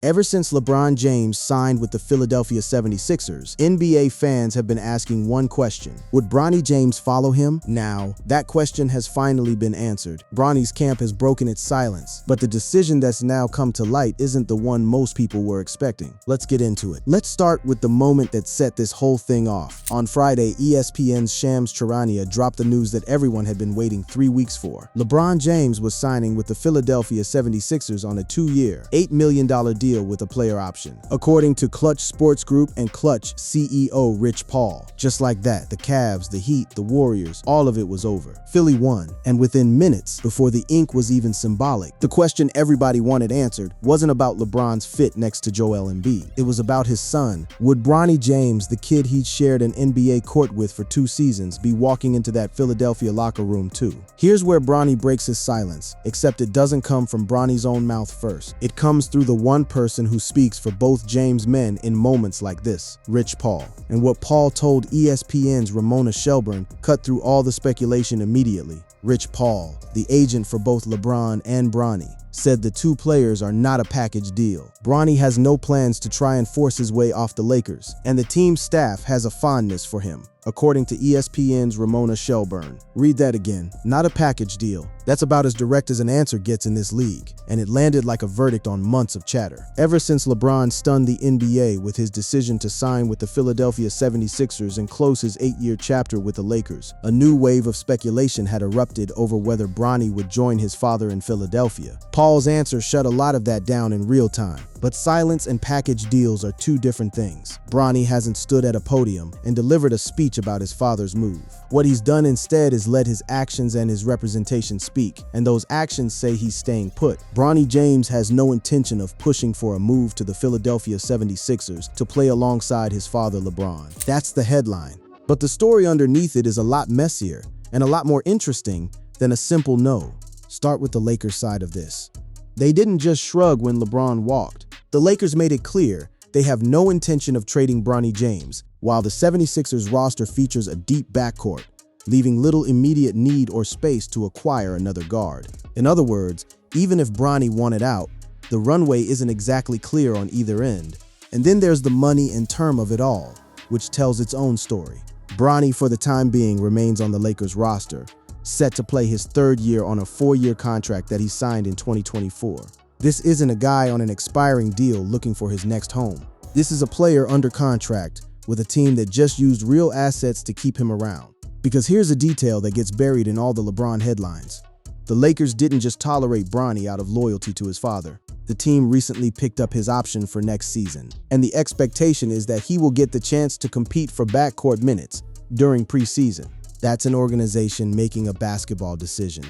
Ever since LeBron James signed with the Philadelphia 76ers, NBA fans have been asking one question: would Bronny James follow him? Now, that question has finally been answered. Bronny's camp has broken its silence, but the decision that's now come to light isn't the one most people were expecting. Let's get into it. Let's start with the moment that set this whole thing off. On Friday, ESPN's Shams Charania dropped the news that everyone had been waiting 3 weeks for. LeBron James was signing with the Philadelphia 76ers on a 2-year, $8 million deal with a player option, according to Clutch Sports Group and Clutch CEO Rich Paul. Just like that, the Cavs, the Heat, the Warriors, all of it was over. Philly won, and within minutes, before the ink was even symbolic, the question everybody wanted answered wasn't about LeBron's fit next to Joel Embiid. It was about his son. Would Bronny James, the kid he'd shared an NBA court with for 2 seasons, be walking into that Philadelphia locker room too? Here's where Bronny breaks his silence, except it doesn't come from Bronny's own mouth first. It comes through the one person who speaks for both James men in moments like this, Rich Paul. And what Paul told ESPN's Ramona Shelburne cut through all the speculation immediately. Rich Paul, the agent for both LeBron and Bronny, said the 2 players are not a package deal. Bronny has no plans to try and force his way off the Lakers, and the team's staff has a fondness for him, according to ESPN's Ramona Shelburne. Read that again. Not a package deal. That's about as direct as an answer gets in this league, and it landed like a verdict on months of chatter. Ever since LeBron stunned the NBA with his decision to sign with the Philadelphia 76ers and close his 8-year chapter with the Lakers, a new wave of speculation had erupted over whether Bronny would join his father in Philadelphia. Paul's answer shut a lot of that down in real time. But silence and package deals are 2 different things. Bronny hasn't stood at a podium and delivered a speech about his father's move. What he's done instead is let his actions and his representation speak, and those actions say he's staying put. Bronny James has no intention of pushing for a move to the Philadelphia 76ers to play alongside his father LeBron. That's the headline. But the story underneath it is a lot messier and a lot more interesting than a simple no. Start with the Lakers side of this. They didn't just shrug when LeBron walked. The Lakers made it clear they have no intention of trading Bronny James, while the 76ers roster features a deep backcourt, leaving little immediate need or space to acquire another guard. In other words, even if Bronny wanted out, the runway isn't exactly clear on either end. And then there's the money and term of it all, which tells its own story. Bronny, for the time being, remains on the Lakers roster, set to play his 3rd year on a 4-year contract that he signed in 2024. This isn't a guy on an expiring deal looking for his next home. This is a player under contract with a team that just used real assets to keep him around. Because here's a detail that gets buried in all the LeBron headlines. The Lakers didn't just tolerate Bronny out of loyalty to his father. The team recently picked up his option for next season, and the expectation is that he will get the chance to compete for backcourt minutes during preseason. That's an organization making a basketball decision,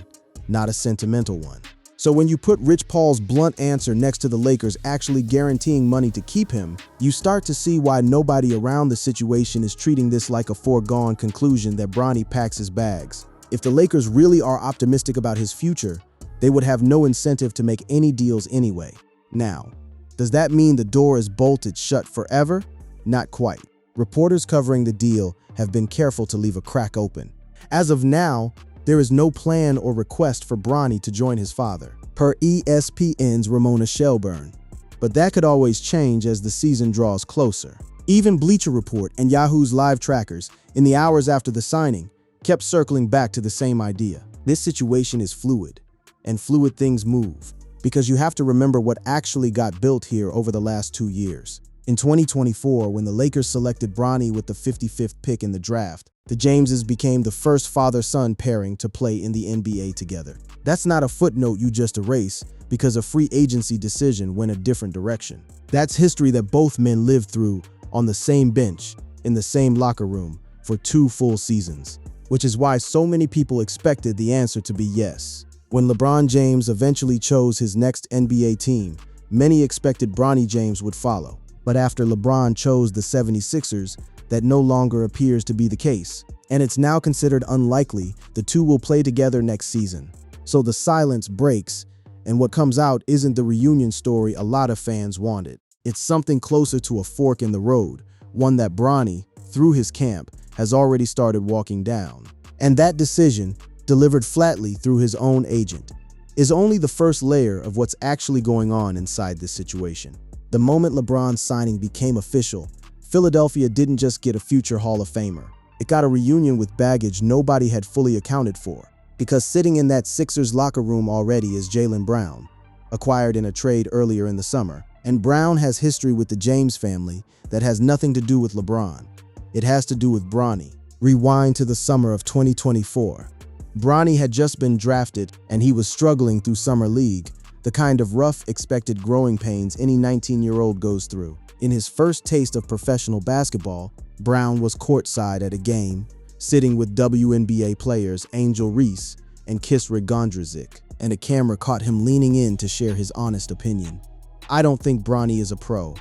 not a sentimental one. So when you put Rich Paul's blunt answer next to the Lakers actually guaranteeing money to keep him, you start to see why nobody around the situation is treating this like a foregone conclusion that Bronny packs his bags. If the Lakers really are optimistic about his future, they would have no incentive to make any deals anyway. Now, does that mean the door is bolted shut forever? Not quite. Reporters covering the deal have been careful to leave a crack open. As of now, there is no plan or request for Bronny to join his father, per ESPN's Ramona Shelburne. But that could always change as the season draws closer. Even Bleacher Report and Yahoo's live trackers, in the hours after the signing, kept circling back to the same idea. This situation is fluid, and fluid things move, because you have to remember what actually got built here over the last 2 years. In 2024, when the Lakers selected Bronny with the 55th pick in the draft, the Jameses became the first father-son pairing to play in the NBA together. That's not a footnote you just erase because a free agency decision went a different direction. That's history that both men lived through on the same bench, in the same locker room, for 2 full seasons. Which is why so many people expected the answer to be yes. When LeBron James eventually chose his next NBA team, many expected Bronny James would follow. But after LeBron chose the 76ers, that no longer appears to be the case, and it's now considered unlikely the 2 will play together next season. So the silence breaks, and what comes out isn't the reunion story a lot of fans wanted. It's something closer to a fork in the road, one that Bronny, through his camp, has already started walking down. And that decision, delivered flatly through his own agent, is only the first layer of what's actually going on inside this situation. The moment LeBron's signing became official, Philadelphia didn't just get a future Hall of Famer. It got a reunion with baggage nobody had fully accounted for. Because sitting in that Sixers locker room already is Jaylen Brown, acquired in a trade earlier in the summer. And Brown has history with the James family that has nothing to do with LeBron. It has to do with Bronny. Rewind to the summer of 2024. Bronny had just been drafted and he was struggling through summer league, the kind of rough, expected growing pains any 19-year-old goes through. In his first taste of professional basketball, Brown was courtside at a game, sitting with WNBA players Angel Reese and Kiss Regondrazic, and a camera caught him leaning in to share his honest opinion. "I don't think Bronny is a pro,"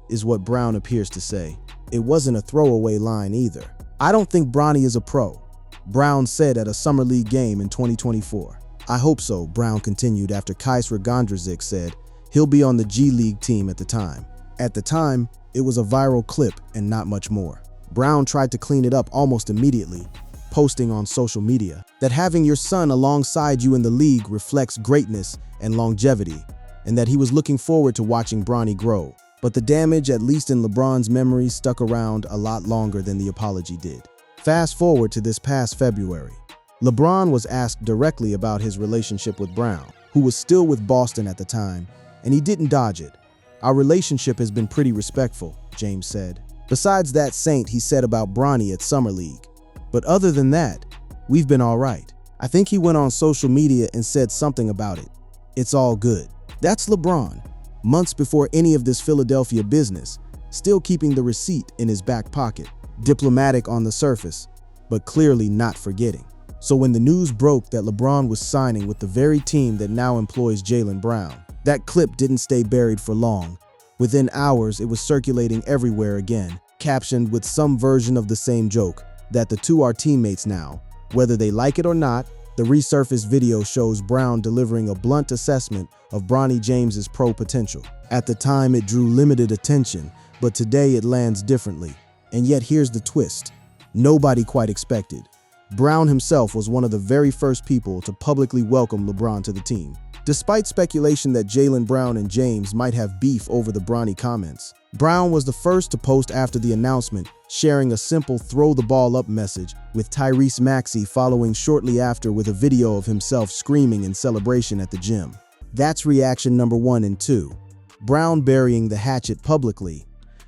is what Brown appears to say. It wasn't a throwaway line either. "I don't think Bronny is a pro," Brown said at a summer league game in 2024. "I hope so," Brown continued after Kiss Regondrazic said he'll be on the G League team at the time. At the time, it was a viral clip and not much more. Brown tried to clean it up almost immediately, posting on social media that having your son alongside you in the league reflects greatness and longevity, and that he was looking forward to watching Bronny grow. But the damage, at least in LeBron's memory, stuck around a lot longer than the apology did. Fast forward to this past February. LeBron was asked directly about his relationship with Brown, who was still with Boston at the time, and he didn't dodge it. "Our relationship has been pretty respectful," James said. "Besides that saint he said about Bronny at Summer League. But other than that, we've been all right. I think he went on social media and said something about it. It's all good." That's LeBron, months before any of this Philadelphia business, still keeping the receipt in his back pocket. Diplomatic on the surface, but clearly not forgetting. So when the news broke that LeBron was signing with the very team that now employs Jaylen Brown, that clip didn't stay buried for long. Within hours, it was circulating everywhere again, captioned with some version of the same joke, that the two are teammates now. Whether they like it or not, the resurfaced video shows Brown delivering a blunt assessment of Bronny James's pro potential. At the time, it drew limited attention, but today it lands differently. And yet here's the twist. Nobody quite expected. Brown himself was one of the very first people to publicly welcome LeBron to the team. Despite speculation that Jaylen Brown and James might have beef over the Bronny comments, Brown was the first to post after the announcement, sharing a simple throw the ball up message, with Tyrese Maxey following shortly after with a video of himself screaming in celebration at the gym. That's reaction number 1 and 2. Brown burying the hatchet publicly,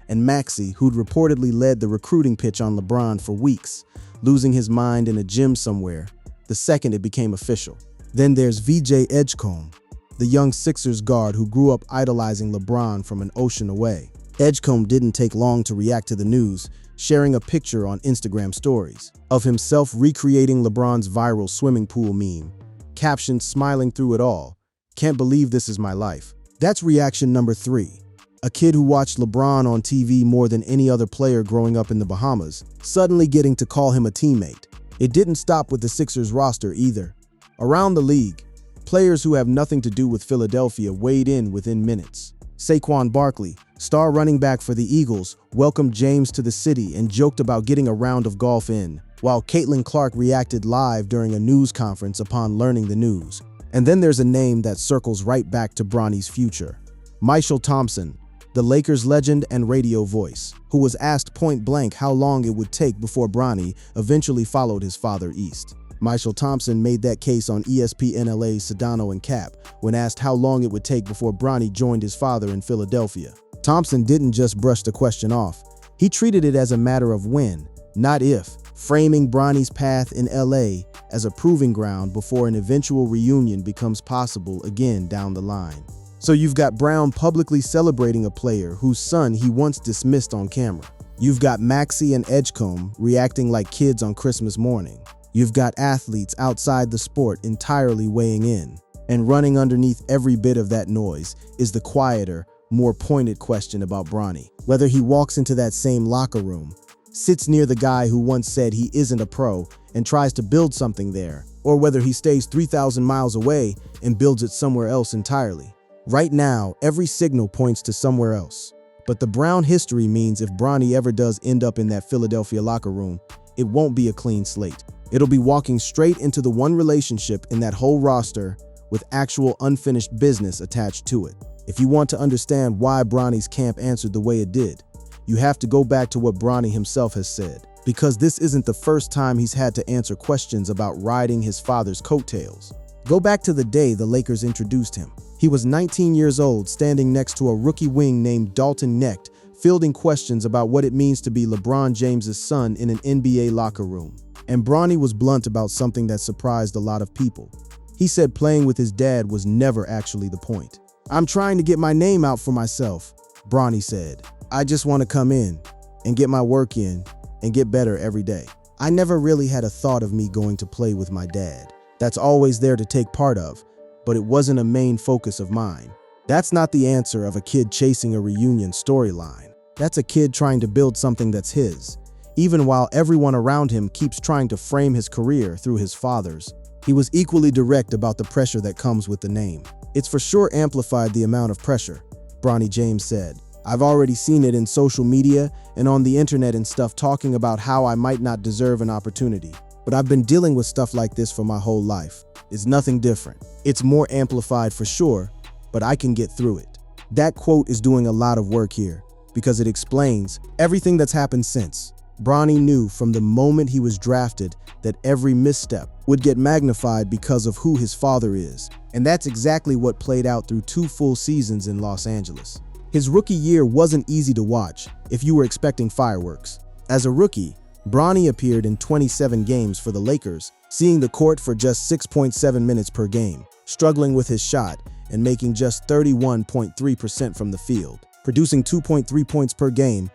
and Maxey, who'd reportedly led the recruiting pitch on LeBron for weeks, losing his mind in a gym somewhere, the second it became official. Then there's VJ Edgecombe, the young Sixers guard who grew up idolizing LeBron from an ocean away. Edgecombe didn't take long to react to the news, sharing a picture on Instagram stories of himself recreating LeBron's viral swimming pool meme, captioned smiling through it all, "Can't believe this is my life." That's reaction number 3. A kid who watched LeBron on TV more than any other player growing up in the Bahamas, suddenly getting to call him a teammate. It didn't stop with the Sixers roster either. Around the league, players who have nothing to do with Philadelphia weighed in within minutes. Saquon Barkley, star running back for the Eagles, welcomed James to the city and joked about getting a round of golf in, while Caitlin Clark reacted live during a news conference upon learning the news. And then there's a name that circles right back to Bronny's future. Mychal Thompson, the Lakers legend and radio voice, who was asked point blank how long it would take before Bronny eventually followed his father east. Mychal Thompson made that case on ESPN LA's Sedano and Cap when asked how long it would take before Bronny joined his father in Philadelphia. Thompson didn't just brush the question off. He treated it as a matter of when, not if, framing Bronny's path in LA as a proving ground before an eventual reunion becomes possible again down the line. So you've got Brown publicly celebrating a player whose son he once dismissed on camera. You've got Maxey and Edgecombe reacting like kids on Christmas morning. You've got athletes outside the sport entirely weighing in. And running underneath every bit of that noise is the quieter, more pointed question about Bronny. Whether he walks into that same locker room, sits near the guy who once said he isn't a pro and tries to build something there, or whether he stays 3,000 miles away and builds it somewhere else entirely. Right now, every signal points to somewhere else. But the Brown history means if Bronny ever does end up in that Philadelphia locker room, it won't be a clean slate. It'll be walking straight into the one relationship in that whole roster with actual unfinished business attached to it. If you want to understand why Bronny's camp answered the way it did, you have to go back to what Bronny himself has said, because this isn't the first time he's had to answer questions about riding his father's coattails. Go back to the day the Lakers introduced him. He was 19 years old, standing next to a rookie wing named Dalton Knecht, fielding questions about what it means to be LeBron James's son in an NBA locker room. And Bronny was blunt about something that surprised a lot of people. He said playing with his dad was never actually the point. "I'm trying to get my name out for myself," Bronny said. "I just want to come in and get my work in and get better every day. I never really had a thought of me going to play with my dad. That's always there to take part of, but it wasn't a main focus of mine." That's not the answer of a kid chasing a reunion storyline. That's a kid trying to build something that's his, even while everyone around him keeps trying to frame his career through his father's. He was equally direct about the pressure that comes with the name. "It's for sure amplified the amount of pressure," Bronny James said. "I've already seen it in social media and on the internet and stuff talking about how I might not deserve an opportunity. But I've been dealing with stuff like this for my whole life. It's nothing different. It's more amplified for sure, but I can get through it." That quote is doing a lot of work here because it explains everything that's happened since. Bronny knew from the moment he was drafted that every misstep would get magnified because of who his father is. And that's exactly what played out through 2 full seasons in Los Angeles. His rookie year wasn't easy to watch if you were expecting fireworks. As a rookie, Bronny appeared in 27 games for the Lakers, seeing the court for just 6.7 minutes per game, struggling with his shot and making just 31.3% from the field, producing 2.3 points per game.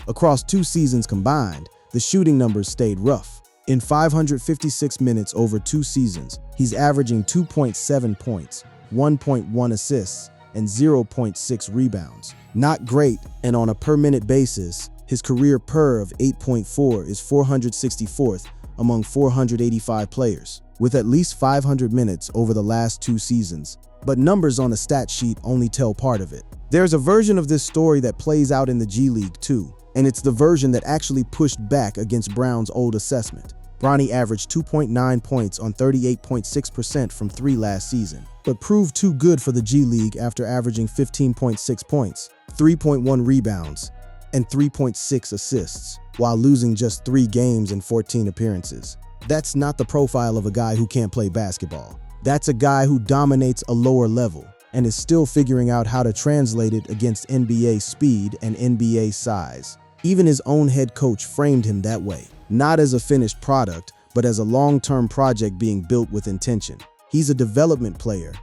Across 2 seasons combined, the shooting numbers stayed rough. In 556 minutes over 2 seasons, he's averaging 2.7 points, 1.1 assists, and 0.6 rebounds. Not great, and on a per-minute basis, his career PER of 8.4 is 464th among 485 players, with at least 500 minutes over the last 2 seasons. But numbers on a stat sheet only tell part of it. There's a version of this story that plays out in the G League too, and it's the version that actually pushed back against Brown's old assessment. Bronny averaged 2.9 points on 38.6% from 3 last season, but proved too good for the G League after averaging 15.6 points, 3.1 rebounds, and 3.6 assists, while losing just 3 games and 14 appearances. That's not the profile of a guy who can't play basketball. That's a guy who dominates a lower level and is still figuring out how to translate it against NBA speed and NBA size. Even his own head coach framed him that way, not as a finished product, but as a long-term project being built with intention. He's a development player.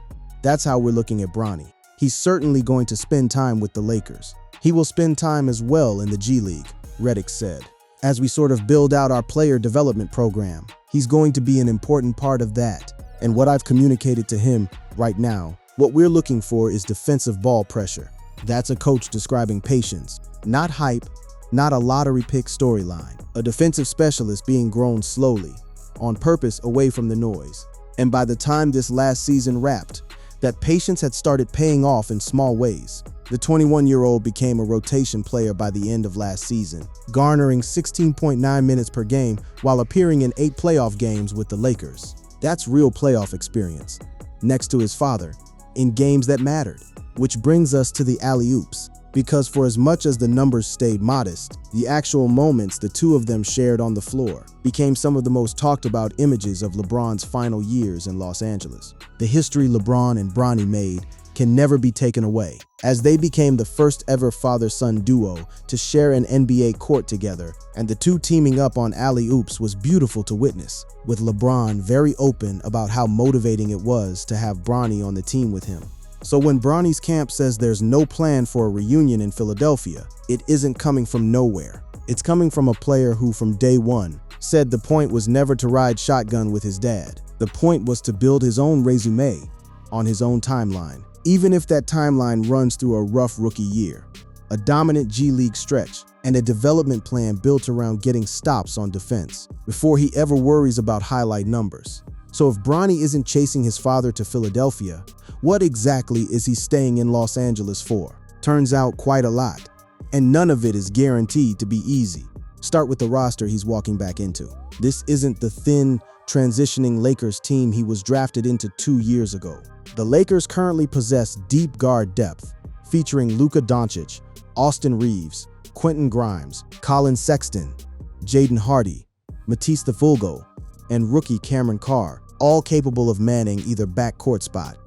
That's how we're looking at Bronny. He's certainly going to spend time with the Lakers. He will spend time as well in the G League, Redick said. As we sort of build out our player development program, he's going to be an important part of that. And what I've communicated to him right now, what we're looking for is defensive ball pressure. That's a coach describing patience, not hype, not a lottery pick storyline. A defensive specialist being grown slowly, on purpose away from the noise. And by the time this last season wrapped, that patience had started paying off in small ways. The 21-year-old became a rotation player by the end of last season, garnering 16.9 minutes per game while appearing in 8 playoff games with the Lakers. That's real playoff experience, next to his father, in games that mattered. Which brings us to the alley-oops, because for as much as the numbers stayed modest, the actual moments the two of them shared on the floor became some of the most talked about images of LeBron's final years in Los Angeles. The history LeBron and Bronny made can never be taken away, as they became the first ever father-son duo to share an NBA court together, and the two teaming up on alley-oops was beautiful to witness, with LeBron very open about how motivating it was to have Bronny on the team with him. So when Bronny's camp says there's no plan for a reunion in Philadelphia, it isn't coming from nowhere. It's coming from a player who from day one said the point was never to ride shotgun with his dad. The point was to build his own resume on his own timeline, even if that timeline runs through a rough rookie year, a dominant G League stretch, and a development plan built around getting stops on defense before he ever worries about highlight numbers. So if Bronny isn't chasing his father to Philadelphia, what exactly is he staying in Los Angeles for? Turns out quite a lot, and none of it is guaranteed to be easy. Start with the roster he's walking back into. This isn't the thin, transitioning Lakers team he was drafted into 2 years ago. The Lakers currently possess deep guard depth, featuring Luka Doncic, Austin Reeves, Quentin Grimes, Colin Sexton, Jaden Hardy, Matisse Thybulle, and rookie Cameron Carr, all capable of manning either backcourt spot.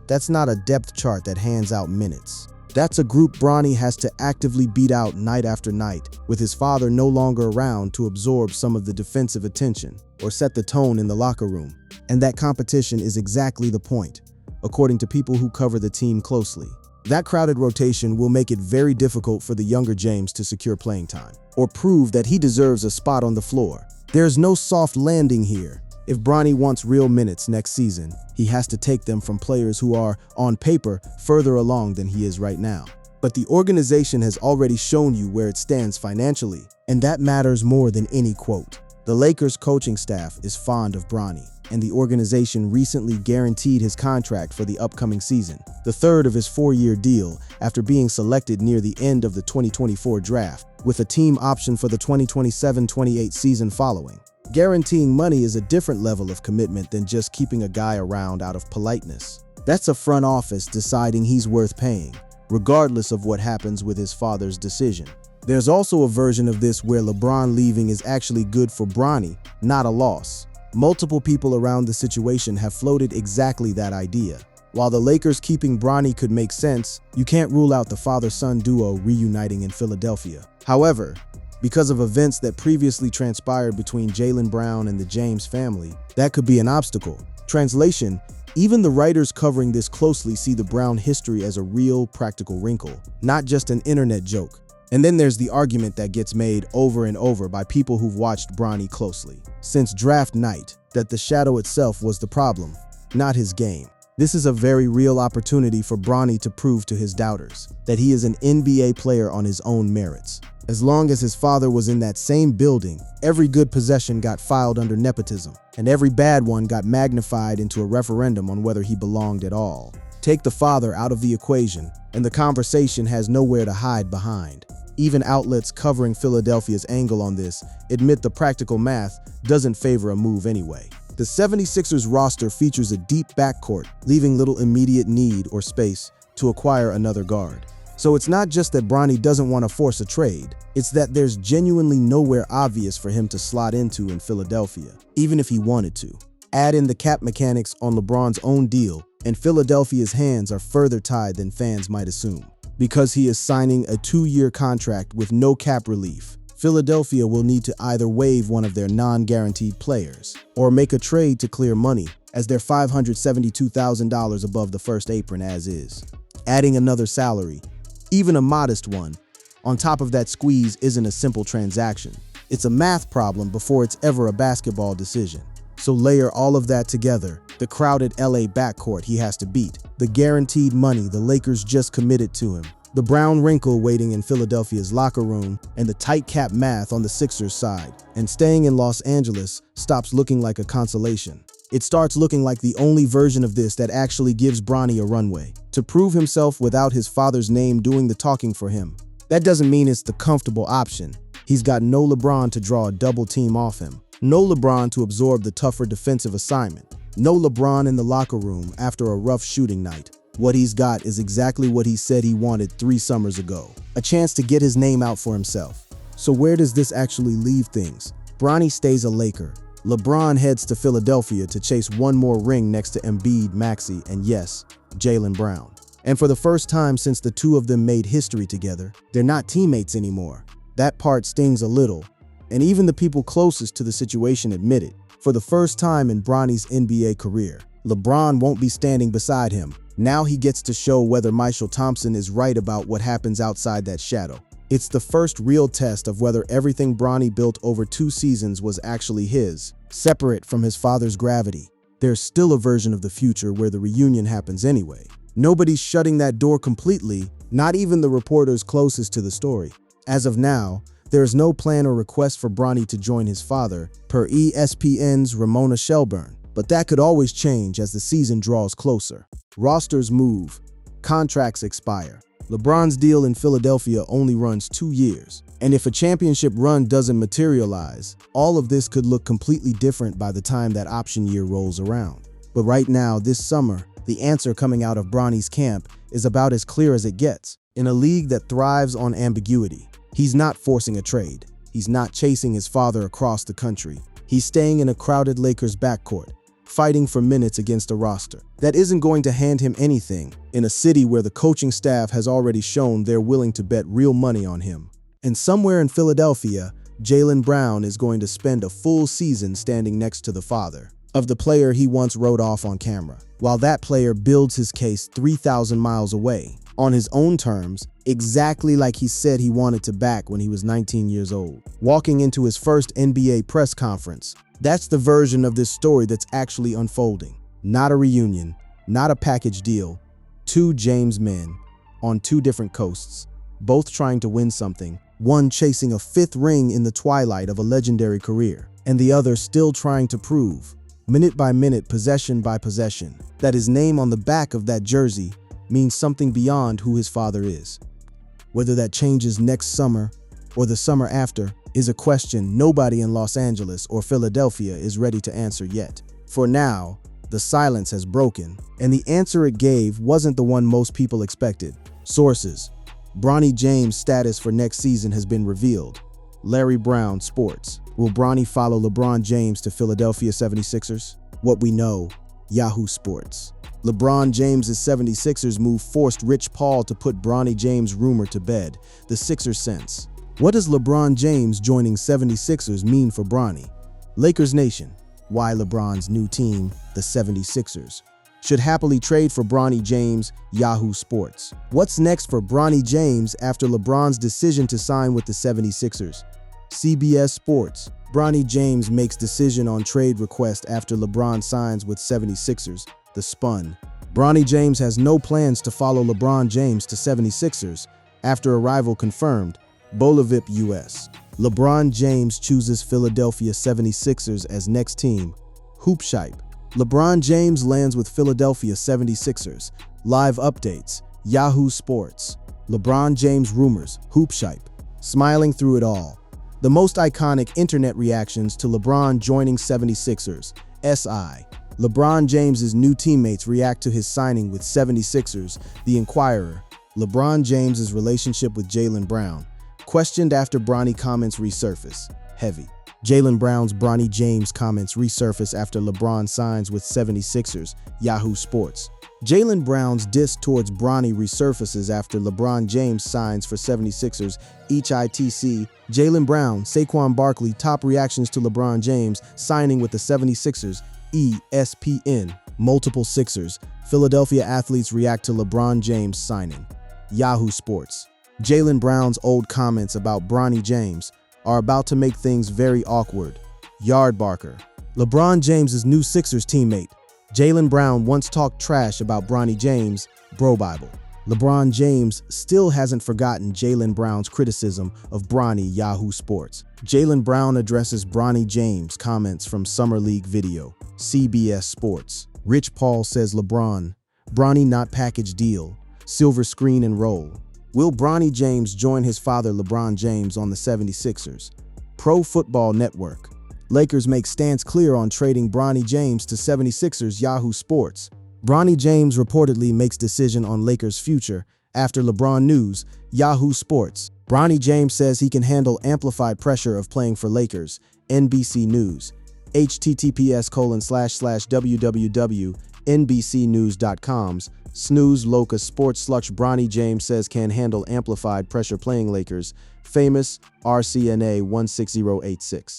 That's not a depth chart that hands out minutes. That's a group Bronny has to actively beat out night after night, with his father no longer around to absorb some of the defensive attention or set the tone in the locker room. And that competition is exactly the point, according to people who cover the team closely. That crowded rotation will make it very difficult for the younger James to secure playing time or prove that he deserves a spot on the floor. There's no soft landing here. If Bronny wants real minutes next season, he has to take them from players who are, on paper, further along than he is right now. But the organization has already shown you where it stands financially, and that matters more than any quote. The Lakers coaching staff is fond of Bronny, and the organization recently guaranteed his contract for the upcoming season, the third of his 4-year deal after being selected near the end of the 2024 draft, with a team option for the 2027-28 season following. Guaranteeing money is a different level of commitment than just keeping a guy around out of politeness. That's a front office deciding he's worth paying, regardless of what happens with his father's decision. There's also a version of this where LeBron leaving is actually good for Bronny, not a loss. Multiple people around the situation have floated exactly that idea. While the Lakers keeping Bronny could make sense, you can't rule out the father-son duo reuniting in Philadelphia. However, because of events that previously transpired between Jaylen Brown and the James family, that could be an obstacle. Translation: even the writers covering this closely see the Brown history as a real, practical wrinkle, not just an internet joke. And then there's the argument that gets made over and over by people who've watched Bronny closely since draft night, that the shadow itself was the problem, not his game. This is a very real opportunity for Bronny to prove to his doubters that he is an NBA player on his own merits. As long as his father was in that same building, every good possession got filed under nepotism, and every bad one got magnified into a referendum on whether he belonged at all. Take the father out of the equation, and the conversation has nowhere to hide behind. Even outlets covering Philadelphia's angle on this admit the practical math doesn't favor a move anyway. The 76ers roster features a deep backcourt, leaving little immediate need or space to acquire another guard. So it's not just that Bronny doesn't want to force a trade, it's that there's genuinely nowhere obvious for him to slot into in Philadelphia, even if he wanted to. Add in the cap mechanics on LeBron's own deal, and Philadelphia's hands are further tied than fans might assume. Because he is signing a 2-year contract with no cap relief, Philadelphia will need to either waive one of their non-guaranteed players or make a trade to clear money, as they're $572,000 above the first apron as is. Adding another salary, even a modest one, on top of that squeeze isn't a simple transaction. It's a math problem before it's ever a basketball decision. So layer all of that together, the crowded LA backcourt he has to beat, the guaranteed money the Lakers just committed to him, the Brown wrinkle waiting in Philadelphia's locker room, and the tight cap math on the Sixers side, and staying in Los Angeles stops looking like a consolation. It starts looking like the only version of this that actually gives Bronny a runway to prove himself without his father's name doing the talking for him. That doesn't mean it's the comfortable option. He's got no LeBron to draw a double team off him, no LeBron to absorb the tougher defensive assignment, no LeBron in the locker room after a rough shooting night. What he's got is exactly what he said he wanted 3 summers ago, a chance to get his name out for himself. So where does this actually leave things? Bronny stays a Laker. LeBron heads to Philadelphia to chase one more ring next to Embiid, Maxey, and yes, Jaylen Brown. And for the first time since the two of them made history together, they're not teammates anymore. That part stings a little, and even the people closest to the situation admit it. For the first time in Bronny's NBA career, LeBron won't be standing beside him. Now he gets to show whether Michael Thompson is right about what happens outside that shadow. It's the first real test of whether everything Bronny built over 2 seasons was actually his, separate from his father's gravity. There's still a version of the future where the reunion happens anyway. Nobody's shutting that door completely, not even the reporters closest to the story. As of now, there is no plan or request for Bronny to join his father, per ESPN's Ramona Shelburne. But that could always change as the season draws closer. Rosters move, contracts expire. LeBron's deal in Philadelphia only runs 2 years, And if a championship run doesn't materialize, all of this could look completely different by the time that option year rolls around. But right now, this summer, the answer coming out of Bronny's camp is about as clear as it gets. In a league that thrives on ambiguity, he's not forcing a trade. He's not chasing his father across the country. He's staying in a crowded Lakers backcourt, fighting for minutes against a roster that isn't going to hand him anything, in a city where the coaching staff has already shown they're willing to bet real money on him. And somewhere in Philadelphia, Jaylen Brown is going to spend a full season standing next to the father of the player he once wrote off on camera, while that player builds his case 3,000 miles away, on his own terms, exactly like he said he wanted to back when he was 19 years old. Walking into his first NBA press conference, that's the version of this story that's actually unfolding. Not a reunion, not a package deal, two James men on two different coasts, both trying to win something, one chasing a fifth ring in the twilight of a legendary career, and the other still trying to prove, minute by minute, possession by possession, that his name on the back of that jersey means something beyond who his father is. Whether that changes next summer or the summer after is a question nobody in Los Angeles or Philadelphia is ready to answer yet. For now, the silence has broken, and the answer it gave wasn't the one most people expected. Sources: Bronny James' status for next season has been revealed. Larry Brown Sports. Will Bronny follow LeBron James to Philadelphia 76ers? What we know, Yahoo Sports. LeBron James' 76ers move forced Rich Paul to put Bronny James' rumor to bed, the Sixers sense. What does LeBron James joining 76ers mean for Bronny? Lakers Nation. Why LeBron's new team, the 76ers, should happily trade for Bronny James, Yahoo Sports. What's next for Bronny James after LeBron's decision to sign with the 76ers? CBS Sports. Bronny James makes decision on trade request after LeBron signs with 76ers. The Spun. Bronny James has no plans to follow LeBron James to 76ers after arrival confirmed. Bolivip US. LeBron James chooses Philadelphia 76ers as next team. Hoopshype. LeBron James lands with Philadelphia 76ers. Live updates. Yahoo Sports. LeBron James rumors. Hoopshype. Smiling through it all. The most iconic internet reactions to LeBron joining 76ers. SI. LeBron James's new teammates react to his signing with 76ers. The Inquirer. LeBron James's relationship with Jaylen Brown. Questioned after Bronny comments resurface. Heavy. Jaylen Brown's Bronny James comments resurface after LeBron signs with 76ers. Yahoo Sports. Jaylen Brown's diss towards Bronny resurfaces after LeBron James signs for 76ers. Each ITC. Jaylen Brown, Saquon Barkley, top reactions to LeBron James signing with the 76ers. ESPN. Multiple Sixers. Philadelphia athletes react to LeBron James signing. Yahoo Sports. Jaylen Brown's old comments about Bronny James are about to make things very awkward. Yardbarker. LeBron James' new Sixers teammate. Jaylen Brown once talked trash about Bronny James. Bro Bible. LeBron James still hasn't forgotten Jaylen Brown's criticism of Bronny. Yahoo Sports. Jaylen Brown addresses Bronny James' comments from Summer League video. CBS Sports. Rich Paul says LeBron, Bronny not package deal. Silver screen and roll. Will Bronny James join his father LeBron James on the 76ers? Pro Football Network. Lakers make stance clear on trading Bronny James to 76ers. Yahoo Sports. Bronny James reportedly makes decision on Lakers' future after LeBron news. Yahoo Sports. Bronny James says he can handle amplified pressure of playing for Lakers. NBC News. https://www.nbcnews.com's Snooze Locus Sports Slush. Bronny James says can handle amplified pressure playing Lakers. Famous RCNA 16086.